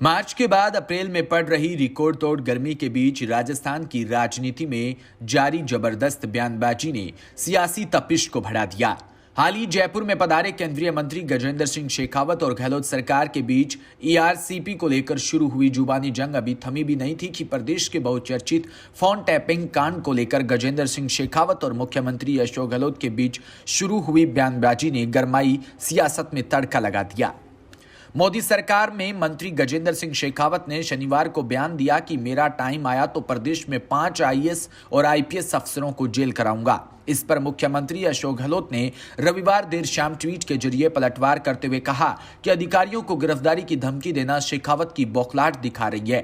मार्च के बाद अप्रैल में पड़ रही रिकॉर्ड तोड़ गर्मी के बीच राजस्थान की राजनीति में जारी जबरदस्त बयानबाजी ने सियासी तपिश को बढ़ा दिया। हाल ही जयपुर में पधारे केंद्रीय मंत्री गजेंद्र सिंह शेखावत और गहलोत सरकार के बीच ईआरसीपी को लेकर शुरू हुई जुबानी जंग अभी थमी भी नहीं थी कि प्रदेश के बहुचर्चित फोन टैपिंग कांड को लेकर गजेंद्र सिंह शेखावत और मुख्यमंत्री अशोक गहलोत के बीच शुरू हुई बयानबाजी ने गरमाई सियासत में तड़का लगा दिया। मोदी सरकार में मंत्री गजेंद्र सिंह शेखावत ने शनिवार को बयान दिया कि मेरा टाइम आया तो प्रदेश में 5 आईएएस और आईपीएस अफसरों को जेल कराऊंगा। इस पर मुख्यमंत्री अशोक गहलोत ने रविवार देर शाम ट्वीट के जरिए पलटवार करते हुए कहा कि अधिकारियों को गिरफ्तारी की धमकी देना शेखावत की बौखलाहट दिखा रही है।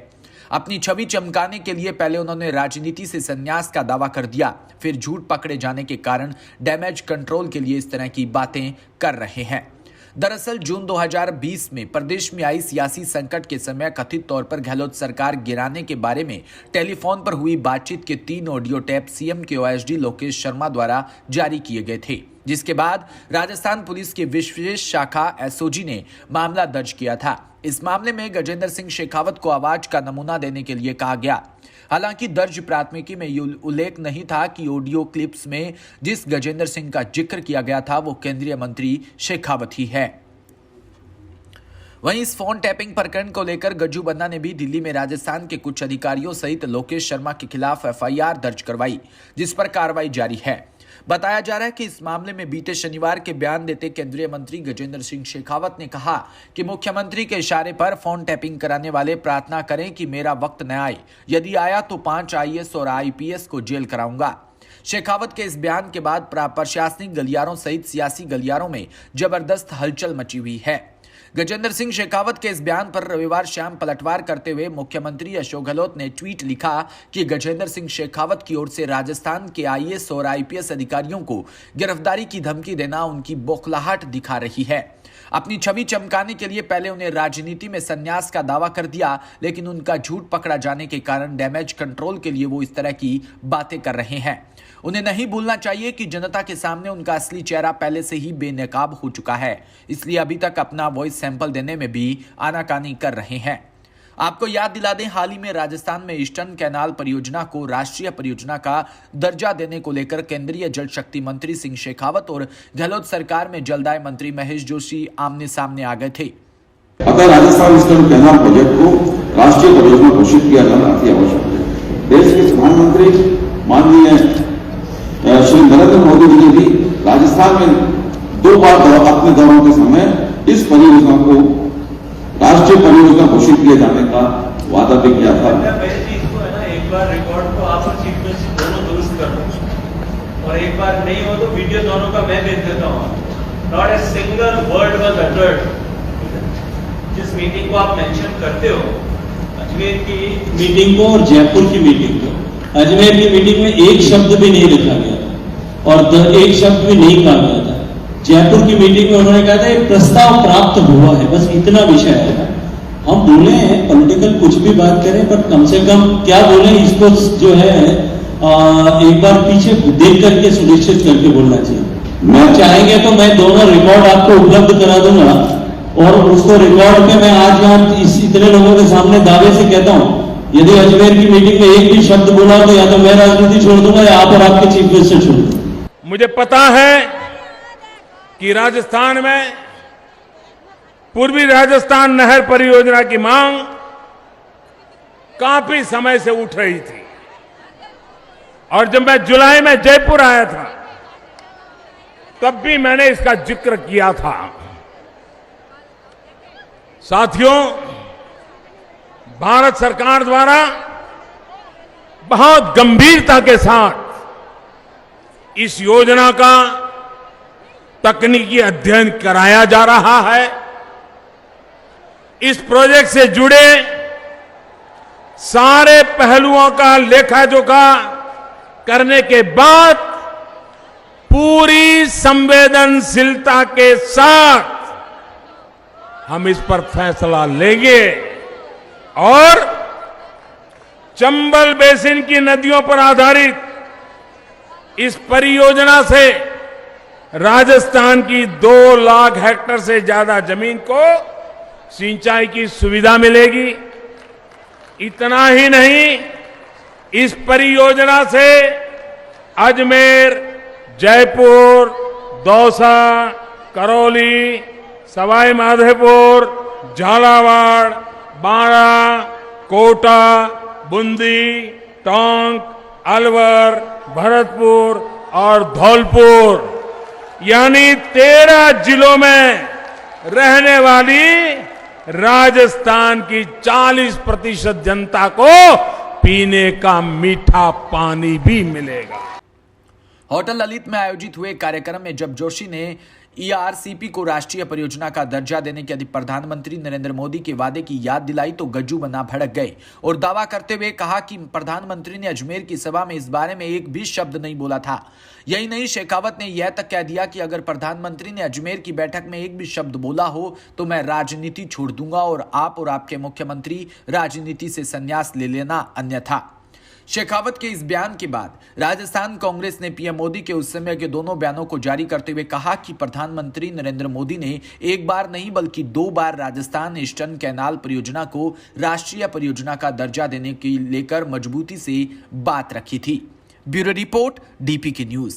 अपनी छवि चमकाने के लिए पहले उन्होंने राजनीति से संन्यास का दावा कर दिया, फिर झूठ पकड़े जाने के कारण डैमेज कंट्रोल के लिए इस तरह की बातें कर रहे हैं। दरअसल जून 2020 में प्रदेश में आई सियासी संकट के समय कथित तौर पर गहलोत सरकार गिराने के बारे में टेलीफोन पर हुई बातचीत के 3 ऑडियो टेप सीएम के ओएसडी लोकेश शर्मा द्वारा जारी किए गए थे, जिसके बाद राजस्थान पुलिस की विशेष शाखा एसओजी ने मामला दर्ज किया था। इस मामले में गजेंद्र सिंह शेखावत को आवाज का नमूना देने के लिए कहा गया। हालांकि दर्ज प्राथमिकी में उल्लेख नहीं था कि ऑडियो क्लिप्स में जिस गजेंद्र सिंह का जिक्र किया गया था वो केंद्रीय मंत्री शेखावत ही है। वहीं इस फोन टैपिंग प्रकरण को लेकर गज्जू बन्ना ने भी दिल्ली में राजस्थान के कुछ अधिकारियों सहित लोकेश शर्मा के खिलाफ एफआईआर दर्ज करवाई, जिस पर कार्रवाई जारी है। बताया जा रहा है कि इस मामले में बीते शनिवार के बयान देते केंद्रीय मंत्री गजेंद्र सिंह शेखावत ने कहा कि मुख्यमंत्री के इशारे पर फोन टैपिंग कराने वाले प्रार्थना करें कि मेरा वक्त न आए, यदि आया तो 5 आईएएस और आईपीएस को जेल कराऊंगा। शेखावत के इस बयान के बाद प्रशासनिक गलियारों सहित सियासी गलियारों में जबरदस्त हलचल मची हुई है। गजेंद्र सिंह शेखावत के इस बयान पर रविवार शाम पलटवार करते हुए मुख्यमंत्री अशोक गहलोत ने ट्वीट लिखा कि गजेंद्र सिंह शेखावत की ओर से राजस्थान के आईएएस और आईपीएस अधिकारियों को गिरफ्तारी की धमकी देना उनकी बौखलाहट दिखा रही है। अपनी छवि चमकाने के लिए पहले उन्हें राजनीति में संन्यास का दावा कर दिया, लेकिन उनका झूठ पकड़ा जाने के कारण डैमेज कंट्रोल के लिए वो इस तरह की बातें कर रहे हैं। उन्हें नहीं भूलना चाहिए कि जनता के सामने उनका असली चेहरा पहले से ही बेनकाब हो चुका है, इसलिए अभी तक अपना वॉइस सैंपल देने में भी आनाकानी कर रहे हैं। आपको याद दिला दें, हाल ही में राजस्थान में ईस्टर्न कैनाल परियोजना को राष्ट्रीय परियोजना का दर्जा देने को लेकर केंद्रीय जल शक्ति मंत्री सिंह शेखावत और गहलोत सरकार में जलदाय मंत्री महेश जोशी आमने सामने आ गए थे। अगर राजस्थान ईस्टर्न कैनाल प्रोजेक्ट को राष्ट्रीय परियोजना घोषित किया जाना अति आवश्यक है। देश के प्रधानमंत्री माननीय श्री नरेंद्र मोदी जी ने भी राजस्थान में 2 बार अपने दौरों के समय इस परियोजना को राष्ट्रीय परियोजना घोषित किए जाने का वादा भी किया था। एक बार रिकॉर्ड को आप और चीफ मिनिस्टर दोनों दुरुस्त कर दो और एक बार नहीं हो तो वीडियो दोनों का मैं भेज देता हूँ। Not a single word was uttered. जिस मीटिंग को आप मेंशन करते हो, अजमेर की मीटिंग को और जयपुर की मीटिंग को, अजमेर की मीटिंग में एक शब्द भी नहीं लिखा गया था और एक शब्द भी नहीं कहा गया था। जयपुर की मीटिंग में उन्होंने कहा था एक प्रस्ताव प्राप्त हुआ है, बस इतना विषय है। हम बोले हैं पॉलिटिकल कुछ भी बात करें, पर कम से कम क्या बोले इसको जो है एक बार पीछे देख करके सुनिश्चित करके बोलना चाहिए। मैं चाहेंगे तो मैं दोनों रिकॉर्ड आपको उपलब्ध करा दूंगा और उसको रिकॉर्ड पे मैं आज यहाँ इतने लोगों के सामने दावे से कहता हूँ, यदि अजमेर की मीटिंग में एक भी शब्द बोला तो या तो मैं राजनीति छोड़ दूंगा या आप और आपके चीफ मिनिस्टर छोड़ दूंगा। मुझे पता है कि राजस्थान में पूर्वी राजस्थान नहर परियोजना की मांग काफी समय से उठ रही थी और जब मैं जुलाई में जयपुर आया था तब भी मैंने इसका जिक्र किया था। साथियों, भारत सरकार द्वारा बहुत गंभीरता के साथ इस योजना का तकनीकी अध्ययन कराया जा रहा है। इस प्रोजेक्ट से जुड़े सारे पहलुओं का लेखा जोखा करने के बाद पूरी संवेदनशीलता के साथ हम इस पर फैसला लेंगे और चंबल बेसिन की नदियों पर आधारित इस परियोजना से राजस्थान की 2 लाख हेक्टेयर से ज्यादा जमीन को सिंचाई की सुविधा मिलेगी। इतना ही नहीं, इस परियोजना से अजमेर, जयपुर, दौसा, करौली, सवाई माधोपुर, झालावाड़, बांरा, कोटा, बूंदी, टोंक, अलवर, भरतपुर और धौलपुर यानी 13 जिलों में रहने वाली राजस्थान की 40% जनता को पीने का मीठा पानी भी मिलेगा। होटल ललित में आयोजित हुए कार्यक्रम में जब जोशी ने ईआरसीपी को राष्ट्रीय परियोजना का दर्जा देने के प्रधानमंत्री नरेंद्र मोदी के वादे की याद दिलाई तो गज्जू बना भड़क गए और दावा करते हुए कहा कि प्रधानमंत्री ने अजमेर की सभा में इस बारे में एक भी शब्द नहीं बोला था। यही नहीं, शेखावत ने यह तक कह दिया कि अगर प्रधानमंत्री ने अजमेर की बैठक में एक भी शब्द बोला हो तो मैं राजनीति छोड़ दूंगा और आपके मुख्यमंत्री राजनीति से संन्यास ले लेना अन्यथा। शेखावत के इस बयान के बाद राजस्थान कांग्रेस ने पीएम मोदी के उस समय के दोनों बयानों को जारी करते हुए कहा कि प्रधानमंत्री नरेंद्र मोदी ने एक बार नहीं बल्कि 2 बार राजस्थान ईस्टर्न कैनाल परियोजना को राष्ट्रीय परियोजना का दर्जा देने के लेकर मजबूती से बात रखी थी। Bureau report, DPK news.